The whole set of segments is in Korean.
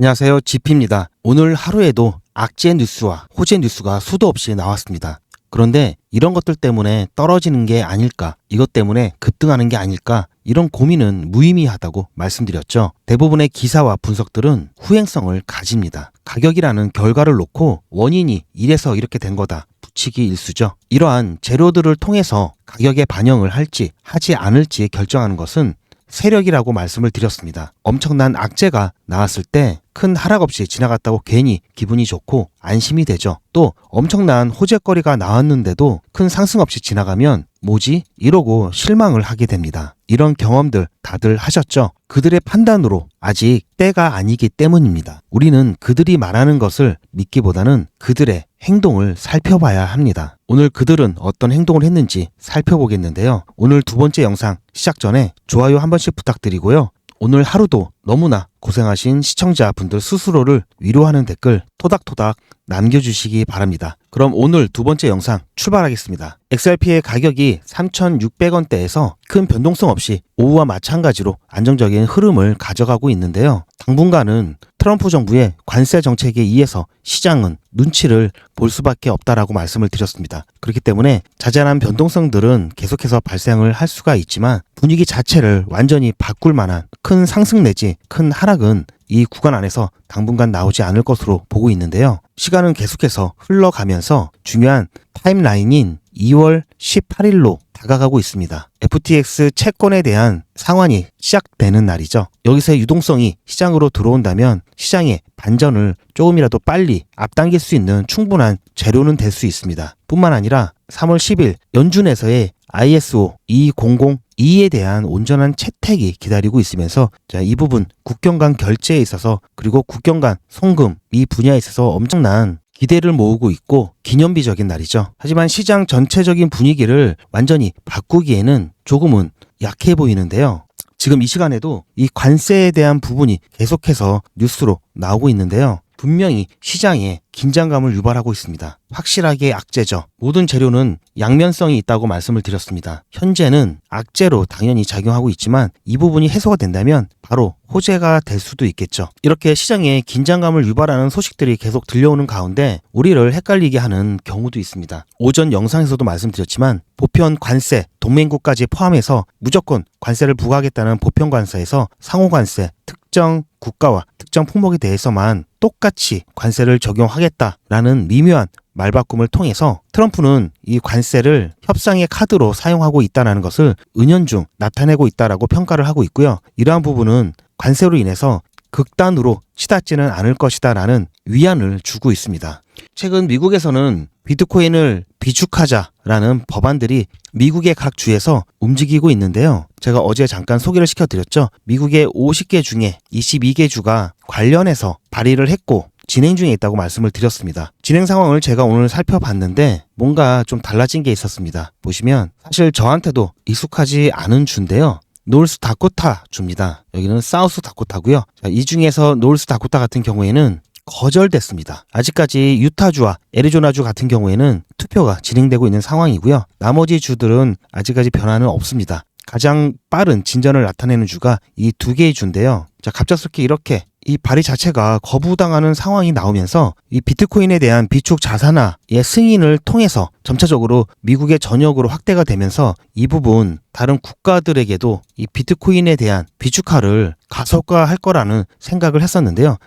안녕하세요. 지피입니다. 오늘 하루에도 악재 뉴스와 호재 뉴스가 수도 없이 나왔습니다. 그런데 이런 것들 때문에 떨어지는 게 아닐까, 이것 때문에 급등하는 게 아닐까, 이런 고민은 무의미하다고 말씀드렸죠. 대부분의 기사와 분석들은 후행성을 가집니다. 가격이라는 결과를 놓고 원인이 이래서 이렇게 된 거다 붙이기 일쑤죠. 이러한 재료들을 통해서 가격에 반영을 할지 하지 않을지 결정하는 것은 세력이라고 말씀을 드렸습니다. 엄청난 악재가 나왔을 때 큰 하락 없이 지나갔다고 괜히 기분이 좋고 안심이 되죠. 또 엄청난 호재거리가 나왔는데도 큰 상승 없이 지나가면 뭐지? 이러고 실망을 하게 됩니다. 이런 경험들 다들 하셨죠? 그들의 판단으로 아직 때가 아니기 때문입니다. 우리는 그들이 말하는 것을 믿기보다는 그들의 행동을 살펴봐야 합니다. 오늘 그들은 어떤 행동을 했는지 살펴보겠는데요. 오늘 두 번째 영상 시작 전에 좋아요 한 번씩 부탁드리고요. 오늘 하루도 너무나 고생하신 시청자분들 스스로를 위로하는 댓글 토닥토닥 남겨주시기 바랍니다. 그럼 오늘 두 번째 영상 출발하겠습니다. XRP의 가격이 3,600원대에서 큰 변동성 없이 오후와 마찬가지로 안정적인 흐름을 가져가고 있는데요. 당분간은 트럼프 정부의 관세 정책에 의해서 시장은 눈치를 볼 수밖에 없다라고 말씀을 드렸습니다. 그렇기 때문에 자잘한 변동성들은 계속해서 발생을 할 수가 있지만 분위기 자체를 완전히 바꿀 만한 큰 상승 내지 큰 하락은 이 구간 안에서 당분간 나오지 않을 것으로 보고 있는데요. 시간은 계속해서 흘러가면서 중요한 타임라인인 2월 18일로 다가가고 있습니다. FTX 채권에 대한 상환이 시작되는 날이죠. 여기서의 유동성이 시장으로 들어온다면 시장의 반전을 조금이라도 빨리 앞당길 수 있는 충분한 재료는 될 수 있습니다. 뿐만 아니라 3월 10일 연준에서의 ISO 2002에 대한 온전한 채택이 기다리고 있으면서 이 부분 국경 간 결제에 있어서 그리고 국경 간 송금 이 분야에 있어서 엄청난 기대를 모으고 있고 기념비적인 날이죠. 하지만 시장 전체적인 분위기를 완전히 바꾸기에는 조금은 약해 보이는데요. 지금 이 시간에도 이 관세에 대한 부분이 계속해서 뉴스로 나오고 있는데요. 분명히 시장에 긴장감을 유발하고 있습니다. 확실하게 악재죠. 모든 재료는 양면성이 있다고 말씀을 드렸습니다. 현재는 악재로 당연히 작용하고 있지만 이 부분이 해소가 된다면 바로 호재가 될 수도 있겠죠. 이렇게 시장에 긴장감을 유발하는 소식들이 계속 들려오는 가운데 우리를 헷갈리게 하는 경우도 있습니다. 오전 영상에서도 말씀드렸지만 보편 관세, 동맹국까지 포함해서 무조건 관세를 부과하겠다는 보편 관세에서 상호 관세, 특정 국가와 특정 품목에 대해서만 똑같이 관세를 적용하겠다라는 미묘한 말바꿈을 통해서 트럼프는 이 관세를 협상의 카드로 사용하고 있다는 것을 은연중 나타내고 있다라고 평가를 하고 있고요. 이러한 부분은 관세로 인해서 극단으로 치닫지는 않을 것이다라는 위안을 주고 있습니다. 최근 미국에서는 비트코인을 비축하자라는 법안들이 미국의 각 주에서 움직이고 있는데요. 제가 어제 잠깐 소개를 시켜드렸죠. 미국의 50개 중에 22개 주가 관련해서 발의를 했고 진행 중에 있다고 말씀을 드렸습니다. 진행 상황을 제가 오늘 살펴봤는데 뭔가 좀 달라진 게 있었습니다. 보시면 사실 저한테도 익숙하지 않은 주인데요. 노스 다코타 주입니다. 여기는 사우스 다코타고요. 이 중에서 노스 다코타 같은 경우에는 거절됐습니다. 아직까지 유타주와 애리조나주 같은 경우에는 투표가 진행되고 있는 상황이고요. 나머지 주들은 아직까지 변화는 없습니다. 가장 빠른 진전을 나타내는 주가 이 두 개의 주인데요. 갑작스럽게 이렇게 이 발의 자체가 거부당하는 상황이 나오면서 이 비트코인에 대한 비축 자산화의 승인을 통해서 점차적으로 미국의 전역으로 확대가 되면서 이 부분 다른 국가들에게도 이 비트코인에 대한 비축화를 가속화할 거라는 생각을 했었는데요.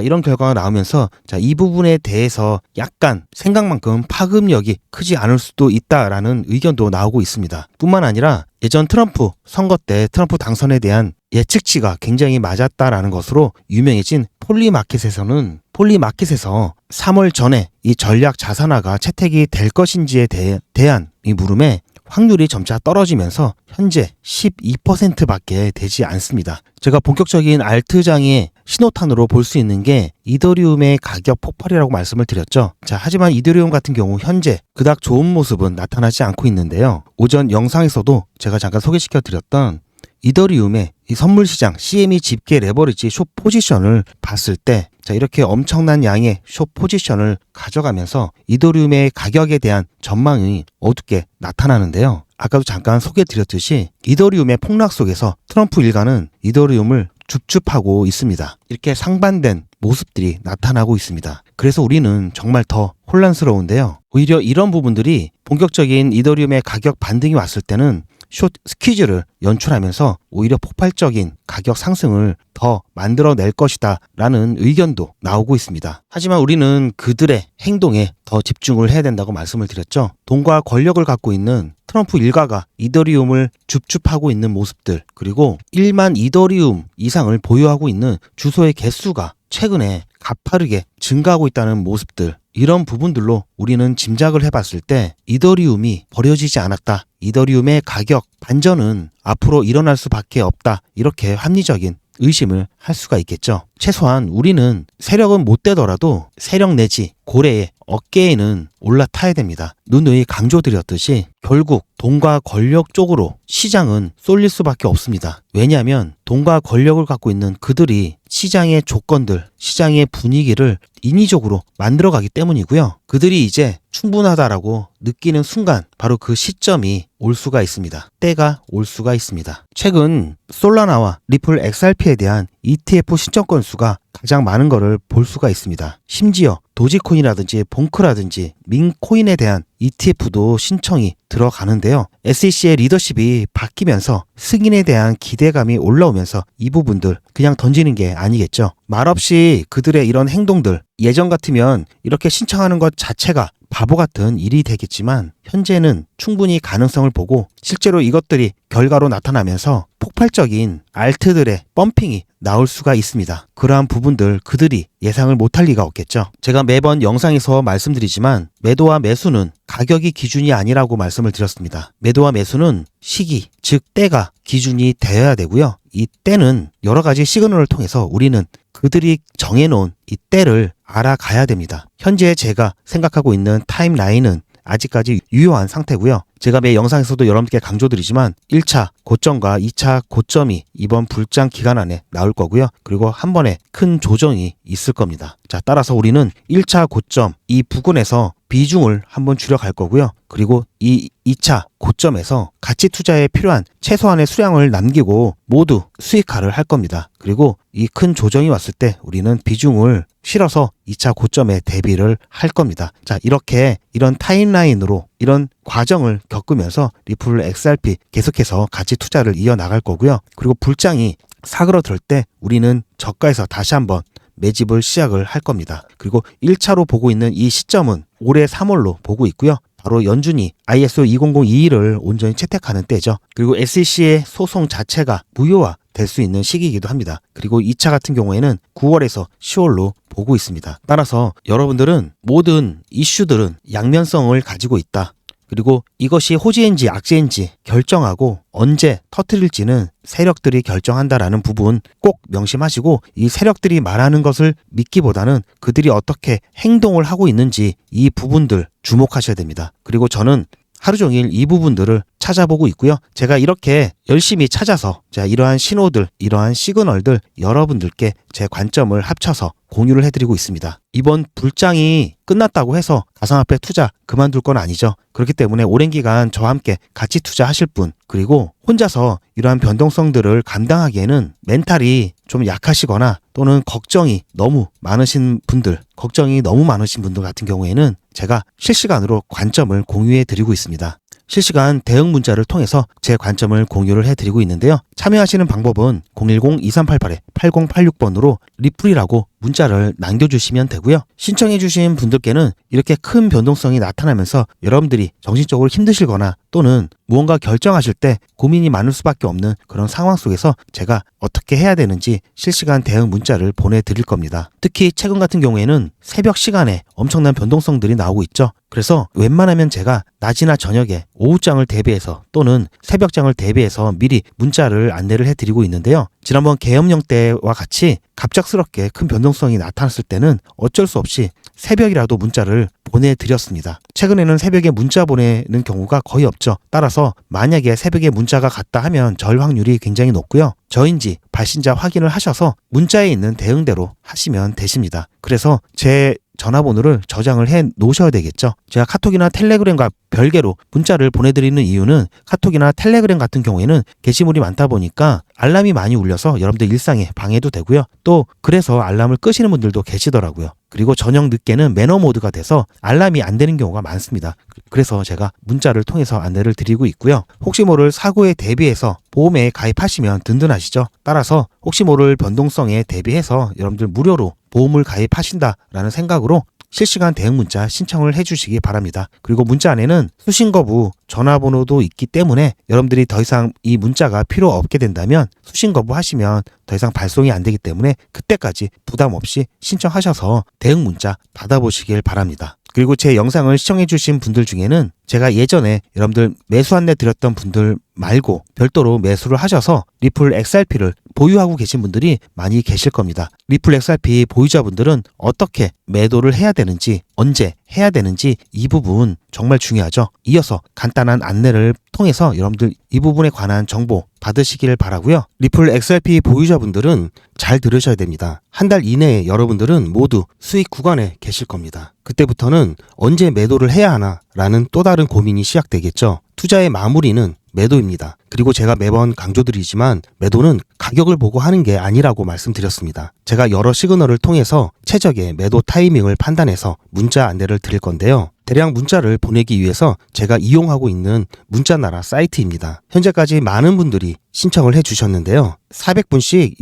이런 결과가 나오면서 이 부분에 대해서 약간 생각만큼 파급력이 크지 않을 수도 있다라는 의견도 나오고 있습니다. 뿐만 아니라 예전 트럼프 선거 때 트럼프 당선에 대한 예측치가 굉장히 맞았다라는 것으로 유명해진 폴리마켓에서 3월 전에 이 전략 자산화가 채택이 될 것인지에 대한 이 물음에 확률이 점차 떨어지면서 현재 12%밖에 되지 않습니다. 제가 본격적인 알트장의 신호탄으로 볼 수 있는 게 이더리움의 가격 폭발이라고 말씀을 드렸죠. 하지만 이더리움 같은 경우 현재 그닥 좋은 모습은 나타나지 않고 있는데요. 오전 영상에서도 제가 잠깐 소개시켜 드렸던 이더리움의 이 선물시장 CME 집계 레버리지 숏 포지션을 봤을 때 이렇게 엄청난 양의 숏 포지션을 가져가면서 이더리움의 가격에 대한 전망이 어둡게 나타나는데요. 아까도 잠깐 소개해드렸듯이 이더리움의 폭락 속에서 트럼프 일가는 이더리움을 줍줍하고 있습니다. 이렇게 상반된 모습들이 나타나고 있습니다. 그래서 우리는 정말 더 혼란스러운데요. 오히려 이런 부분들이 본격적인 이더리움의 가격 반등이 왔을 때는 숏 스퀴즈를 연출하면서 오히려 폭발적인 가격 상승을 더 만들어낼 것이다 라는 의견도 나오고 있습니다. 하지만 우리는 그들의 행동에 더 집중을 해야 된다고 말씀을 드렸죠. 돈과 권력을 갖고 있는 트럼프 일가가 이더리움을 줍줍하고 있는 모습들, 그리고 1만 이더리움 이상을 보유하고 있는 주소의 개수가 최근에 가파르게 증가하고 있다는 모습들, 이런 부분들로 우리는 짐작을 해봤을 때 이더리움이 버려지지 않았다, 이더리움의 가격 반전은 앞으로 일어날 수밖에 없다, 이렇게 합리적인 의심을 할 수가 있겠죠. 최소한 우리는 세력은 못 되더라도 세력 내지 고래의 어깨에는 올라타야 됩니다. 누누이 강조드렸듯이 결국 돈과 권력 쪽으로 시장은 쏠릴 수밖에 없습니다. 왜냐하면 돈과 권력을 갖고 있는 그들이 시장의 조건들, 시장의 분위기를 인위적으로 만들어가기 때문이고요. 그들이 이제 충분하다라고 느끼는 순간 바로 그 시점이 올 수가 있습니다. 때가 올 수가 있습니다. 최근 솔라나와 리플 XRP에 대한 ETF 신청 건수가 가장 많은 것을 볼 수가 있습니다. 심지어 도지코인이라든지 봉크라든지 민코인에 대한 ETF도 신청이 들어가는데요. SEC의 리더십이 바뀌면서 승인에 대한 기대감이 올라오면서 이 부분들 그냥 던지는 게 아니겠죠. 말없이 그들의 이런 행동들, 예전 같으면 이렇게 신청하는 것 자체가 바보 같은 일이 되겠지만 현재는 충분히 가능성을 보고 실제로 이것들이 결과로 나타나면서 폭발적인 알트들의 펌핑이 나올 수가 있습니다. 그러한 부분들 그들이 예상을 못할 리가 없겠죠. 제가 매번 영상에서 말씀드리지만 매도와 매수는 가격이 기준이 아니라고 말씀을 드렸습니다. 매도와 매수는 시기, 즉 때가 기준이 되어야 되고요. 이 때는 여러 가지 시그널을 통해서 우리는 그들이 정해놓은 이 때를 알아가야 됩니다. 현재 제가 생각하고 있는 타임라인은 아직까지 유효한 상태고요. 제가 매 영상에서도 여러분께 강조드리지만 1차 고점과 2차 고점이 이번 불장 기간 안에 나올 거고요. 그리고 한 번에 큰 조정이 있을 겁니다. 자, 따라서 우리는 1차 고점 이 부근에서 비중을 한번 줄여갈 거고요. 그리고 이 2차 고점에서 가치 투자에 필요한 최소한의 수량을 남기고 모두 수익화를 할 겁니다. 그리고 이 큰 조정이 왔을 때 우리는 비중을 실어서 2차 고점에 대비를 할 겁니다. 자, 이렇게 이런 타임라인으로 이런 과정을 겪으면서 리플 XRP 계속해서 가치 투자를 이어나갈 거고요. 그리고 불장이 사그러들 때 우리는 저가에서 다시 한번 매집을 시작을 할 겁니다. 그리고 1차로 보고 있는 이 시점은 올해 3월로 보고 있고요. 바로 연준이 ISO 20021을 온전히 채택하는 때죠. 그리고 SEC의 소송 자체가 무효화 될 수 있는 시기이기도 합니다. 그리고 2차 같은 경우에는 9월에서 10월로 보고 있습니다. 따라서 여러분들은 모든 이슈들은 양면성을 가지고 있다. 그리고 이것이 호재인지 악재인지 결정하고 언제 터뜨릴지는 세력들이 결정한다라는 부분 꼭 명심하시고 이 세력들이 말하는 것을 믿기보다는 그들이 어떻게 행동을 하고 있는지 이 부분들 주목하셔야 됩니다. 그리고 저는 하루 종일 이 부분들을 찾아보고 있고요. 제가 이렇게 열심히 찾아서 이러한 신호들, 이러한 시그널들 여러분들께 제 관점을 합쳐서 공유를 해드리고 있습니다. 이번 불장이 끝났다고 해서 가상화폐 투자 그만둘 건 아니죠. 그렇기 때문에 오랜 기간 저와 함께 같이 투자하실 분, 그리고 혼자서 이러한 변동성들을 감당하기에는 멘탈이 좀 약하시거나 또는 걱정이 너무 많으신 분들 같은 경우에는 제가 실시간으로 관점을 공유해 드리고 있습니다. 실시간 대응 문자를 통해서 제 관점을 공유를 해드리고 있는데요. 참여하시는 방법은 010-2388-8086번으로 리플이라고 문자를 남겨주시면 되고요. 신청해주신 분들께는 이렇게 큰 변동성이 나타나면서 여러분들이 정신적으로 힘드시거나 또는 무언가 결정하실 때 고민이 많을 수밖에 없는 그런 상황 속에서 제가 어떻게 해야 되는지 실시간 대응 문자를 보내드릴 겁니다. 특히 최근 같은 경우에는 새벽 시간에 엄청난 변동성들이 나오고 있죠. 그래서 웬만하면 제가 낮이나 저녁에 오후장을 대비해서 또는 새벽장을 대비해서 미리 문자를 안내를 해드리고 있는데요. 지난번 계엄령 때와 같이 갑작스럽게 큰 변동성이 나타났을 때는 어쩔 수 없이 새벽이라도 문자를 보내드렸습니다. 최근에는 새벽에 문자 보내는 경우가 거의 없죠. 따라서 만약에 새벽에 문자가 갔다 하면 절 확률이 굉장히 높고요. 저인지 발신자 확인을 하셔서 문자에 있는 대응대로 하시면 되십니다. 그래서 제 전화번호를 저장을 해 놓으셔야 되겠죠. 제가 카톡이나 텔레그램과 별개로 문자를 보내드리는 이유는 카톡이나 텔레그램 같은 경우에는 게시물이 많다 보니까 알람이 많이 울려서 여러분들 일상에 방해도 되고요. 또 그래서 알람을 끄시는 분들도 계시더라고요. 그리고 저녁 늦게는 매너 모드가 돼서 알람이 안 되는 경우가 많습니다. 그래서 제가 문자를 통해서 안내를 드리고 있고요. 혹시 모를 사고에 대비해서 보험에 가입하시면 든든하시죠. 따라서 혹시 모를 변동성에 대비해서 여러분들 무료로 보험을 가입하신다라는 생각으로 실시간 대응 문자 신청을 해주시기 바랍니다. 그리고 문자 안에는 수신 거부, 전화번호도 있기 때문에 여러분들이 더 이상 이 문자가 필요 없게 된다면 수신 거부 하시면 더 이상 발송이 안 되기 때문에 그때까지 부담 없이 신청하셔서 대응 문자 받아보시길 바랍니다. 그리고 제 영상을 시청해주신 분들 중에는 제가 예전에 여러분들 매수 안내 드렸던 분들 말고 별도로 매수를 하셔서 리플 XRP를 보유하고 계신 분들이 많이 계실 겁니다. 리플 XRP 보유자분들은 어떻게 매도를 해야 되는지, 언제 해야 되는지 이 부분 정말 중요하죠. 이어서 간단한 안내를 통해서 여러분들 이 부분에 관한 정보 받으시길 바라고요. 리플 XRP 보유자분들은 잘 들으셔야 됩니다. 한 달 이내에 여러분들은 모두 수익 구간에 계실 겁니다. 그때부터는 언제 매도를 해야 하나 라는 또 다른 고민이 시작되겠죠. 투자의 마무리는 매도입니다. 그리고 제가 매번 강조드리지만 매도는 가격을 보고 하는 게 아니라고 말씀드렸습니다. 제가 여러 시그널을 통해서 최적의 매도 타이밍을 판단해서 문자 안내를 드릴 건데요. 대량 문자를 보내기 위해서 제가 이용하고 있는 문자나라 사이트입니다. 현재까지 많은 분들이 신청을 해주셨는데요. 400분씩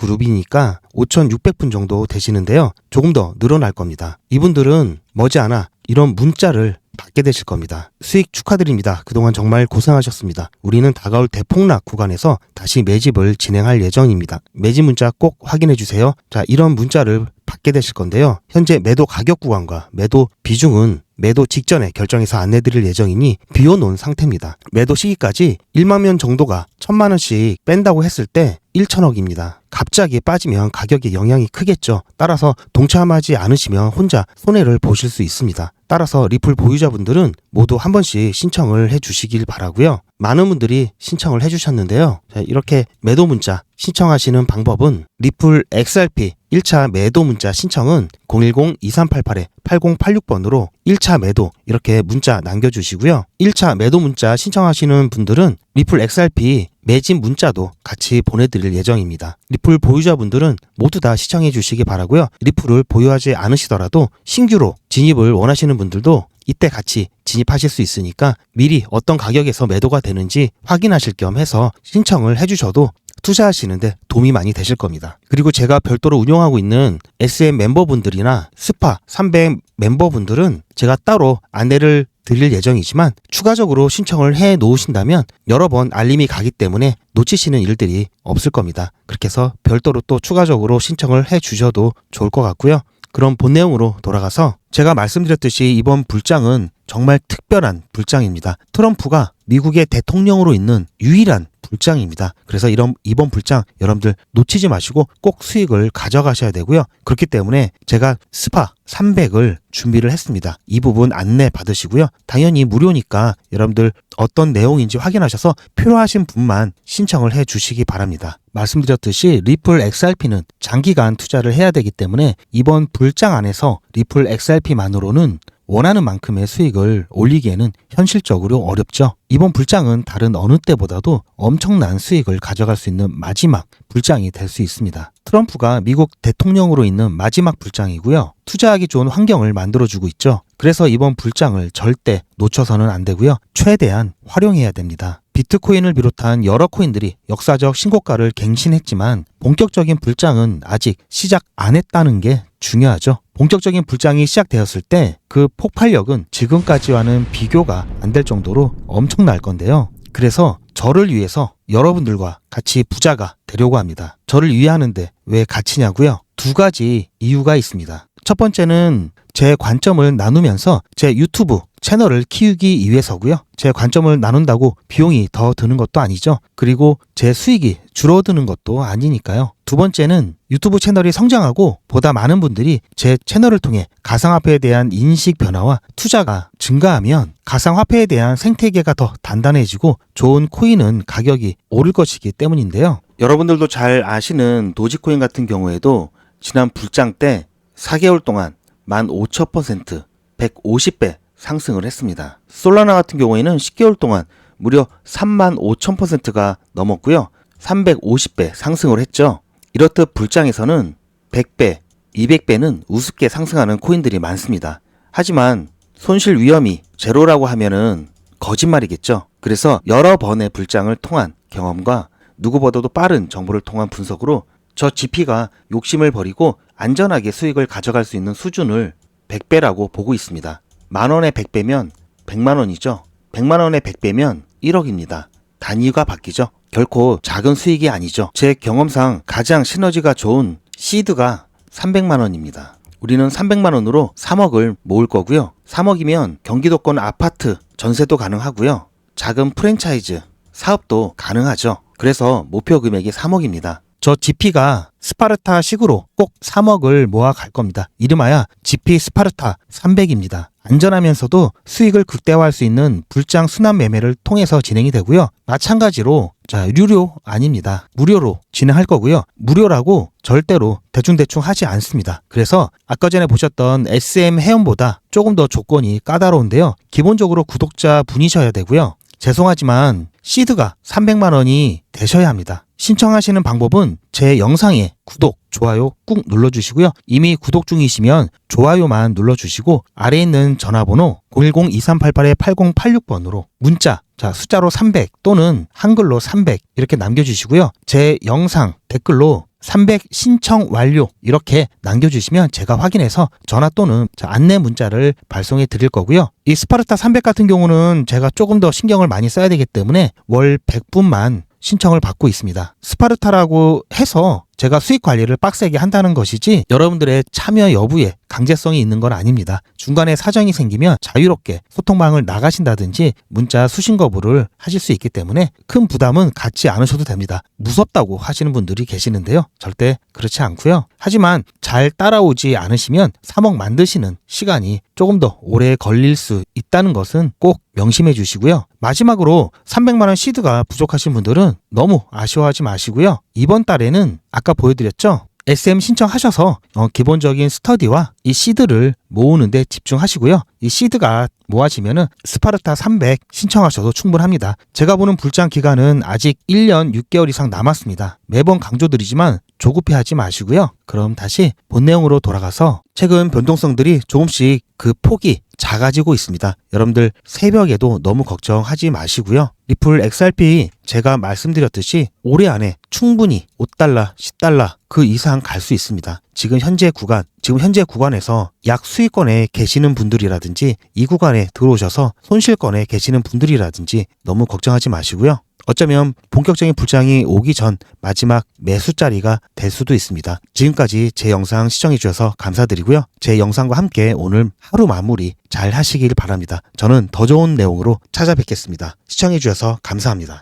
14그룹이니까 5,600분 정도 되시는데요. 조금 더 늘어날 겁니다. 이분들은 머지않아 이런 문자를 받게 되실 겁니다. 수익 축하드립니다. 그동안 정말 고생하셨습니다. 우리는 다가올 대폭락 구간에서 다시 매집을 진행할 예정입니다. 매집 문자 꼭 확인해 주세요. 자, 이런 문자를 받게 되실 건데요. 현재 매도 가격 구간과 매도 비중은 매도 직전에 결정해서 안내드릴 예정이니 비워놓은 상태입니다. 매도 시기까지 1만 명 정도가 1,000만 원씩 뺀다고 했을 때 1,000억입니다. 갑자기 빠지면 가격에 영향이 크겠죠. 따라서 동참하지 않으시면 혼자 손해를 보실 수 있습니다. 따라서 리플 보유자분들은 모두 한 번씩 신청을 해주시길 바라고요. 많은 분들이 신청을 해주셨는데요. 자, 이렇게 매도 문자 신청하시는 방법은 리플 XRP 1차 매도 문자 신청은 010-2388-8086번으로 1차 매도 이렇게 문자 남겨주시고요. 1차 매도 문자 신청하시는 분들은 리플 XRP 매집 문자도 같이 보내드릴 예정입니다. 리플 보유자분들은 모두 다 시청해 주시기 바라고요. 리플을 보유하지 않으시더라도 신규로 진입을 원하시는 분들도 이때 같이 진입하실 수 있으니까 미리 어떤 가격에서 매도가 되는지 확인하실 겸 해서 신청을 해주셔도 투자하시는데 도움이 많이 되실 겁니다. 그리고 제가 별도로 운영하고 있는 SM 멤버분들이나 스파 300 멤버분들은 제가 따로 안내를 드릴 예정이지만 추가적으로 신청을 해 놓으신다면 여러 번 알림이 가기 때문에 놓치시는 일들이 없을 겁니다. 그렇게 해서 별도로 또 추가적으로 신청을 해 주셔도 좋을 것 같고요. 그럼 본 내용으로 돌아가서 제가 말씀드렸듯이 이번 불장은 정말 특별한 불장입니다. 트럼프가 미국의 대통령으로 있는 유일한 불장입니다. 그래서 이번 불장 여러분들 놓치지 마시고 꼭 수익을 가져가셔야 되고요. 그렇기 때문에 제가 스파 300을 준비를 했습니다. 이 부분 안내 받으시고요. 당연히 무료니까 여러분들 어떤 내용인지 확인하셔서 필요하신 분만 신청을 해 주시기 바랍니다. 말씀드렸듯이 리플 XRP는 장기간 투자를 해야 되기 때문에 이번 불장 안에서 리플 XRP만으로는 원하는 만큼의 수익을 올리기에는 현실적으로 어렵죠. 이번 불장은 다른 어느 때보다도 엄청난 수익을 가져갈 수 있는 마지막 불장이 될 수 있습니다. 트럼프가 미국 대통령으로 있는 마지막 불장이고요. 투자하기 좋은 환경을 만들어주고 있죠. 그래서 이번 불장을 절대 놓쳐서는 안 되고요. 최대한 활용해야 됩니다. 비트코인을 비롯한 여러 코인들이 역사적 신고가를 갱신했지만 본격적인 불장은 아직 시작 안 했다는 게 중요하죠. 본격적인 불장이 시작되었을 때 그 폭발력은 지금까지와는 비교가 안 될 정도로 엄청날 건데요. 그래서 저를 위해서 여러분들과 같이 부자가 되려고 합니다. 저를 위하는데 왜 같이냐고요? 두 가지 이유가 있습니다. 첫 번째는 제 관점을 나누면서 제 유튜브 채널을 키우기 위해서고요. 제 관점을 나눈다고 비용이 더 드는 것도 아니죠. 그리고 제 수익이 줄어드는 것도 아니니까요. 두 번째는 유튜브 채널이 성장하고 보다 많은 분들이 제 채널을 통해 가상화폐에 대한 인식 변화와 투자가 증가하면 가상화폐에 대한 생태계가 더 단단해지고 좋은 코인은 가격이 오를 것이기 때문인데요. 여러분들도 잘 아시는 도지코인 같은 경우에도 지난 불장 때 4개월 동안 15,000%, 150배 상승을 했습니다. 솔라나 같은 경우에는 10개월 동안 무려 35,000%가 넘었고요. 350배 상승을 했죠. 이렇듯 불장에서는 100배, 200배는 우습게 상승하는 코인들이 많습니다. 하지만 손실 위험이 제로라고 하면은 거짓말이겠죠. 그래서 여러 번의 불장을 통한 경험과 누구보다도 빠른 정보를 통한 분석으로 저 GP가 욕심을 버리고 안전하게 수익을 가져갈 수 있는 수준을 100배라고 보고 있습니다. 만원에 100배면 100만원이죠. 100만원에 100배면 1억입니다. 단위가 바뀌죠. 결코 작은 수익이 아니죠. 제 경험상 가장 시너지가 좋은 시드가 300만원입니다. 우리는 300만원으로 3억을 모을 거고요. 3억이면 경기도권 아파트 전세도 가능하고요. 작은 프랜차이즈 사업도 가능하죠. 그래서 목표 금액이 3억입니다. 저 GP가 스파르타식으로 꼭 3억을 모아 갈 겁니다. 이름하여 GP 스파르타 300입니다. 안전하면서도 수익을 극대화할 수 있는 불장 순환 매매를 통해서 진행이 되고요. 마찬가지로 유료 아닙니다. 무료로 진행할 거고요. 무료라고 절대로 대충대충 하지 않습니다. 그래서 아까 전에 보셨던 SM 회원보다 조금 더 조건이 까다로운데요. 기본적으로 구독자 분이셔야 되고요. 죄송하지만 시드가 300만원이 되셔야 합니다. 신청하시는 방법은 제 영상에 구독, 좋아요 꾹 눌러주시고요. 이미 구독 중이시면 좋아요만 눌러주시고 아래에 있는 전화번호 010-2388-8086번으로 문자 숫자로 300 또는 한글로 300 이렇게 남겨주시고요. 제 영상 댓글로 300 신청 완료 이렇게 남겨주시면 제가 확인해서 전화 또는 안내 문자를 발송해 드릴 거고요. 이 스파르타 300 같은 경우는 제가 조금 더 신경을 많이 써야 되기 때문에 월 100분만 신청을 받고 있습니다. 스파르타라고 해서 제가 수익 관리를 빡세게 한다는 것이지 여러분들의 참여 여부에 강제성이 있는 건 아닙니다. 중간에 사정이 생기면 자유롭게 소통방을 나가신다든지 문자 수신 거부를 하실 수 있기 때문에 큰 부담은 갖지 않으셔도 됩니다. 무섭다고 하시는 분들이 계시는데요. 절대 그렇지 않고요. 하지만 잘 따라오지 않으시면 3억 만드시는 시간이 조금 더 오래 걸릴 수 있다는 것은 꼭 명심해 주시고요. 마지막으로 300만원 시드가 부족하신 분들은 너무 아쉬워하지 마시고요. 이번 달에는 아까 보여드렸죠? SM 신청하셔서 기본적인 스터디와 이 시드를 모으는데 집중하시고요. 이 시드가 모아지면은 스파르타 300 신청하셔도 충분합니다. 제가 보는 불장 기간은 아직 1년 6개월 이상 남았습니다. 매번 강조드리지만 조급해하지 마시고요. 그럼 다시 본 내용으로 돌아가서 최근 변동성들이 조금씩 그 폭이 작아지고 있습니다. 여러분들 새벽에도 너무 걱정하지 마시고요. 리플 XRP 제가 말씀드렸듯이 올해 안에 충분히 5달러, 10달러 그 이상 갈 수 있습니다. 지금 현재 구간에서 약 수익권에 계시는 분들이라든지 이 구간에 들어오셔서 손실권에 계시는 분들이라든지 너무 걱정하지 마시고요. 어쩌면 본격적인 불장이 오기 전 마지막 매수 자리가 될 수도 있습니다. 지금까지 제 영상 시청해 주셔서 감사드리고요. 제 영상과 함께 오늘 하루 마무리 잘 하시길 바랍니다. 저는 더 좋은 내용으로 찾아뵙겠습니다. 시청해 주셔서 감사합니다.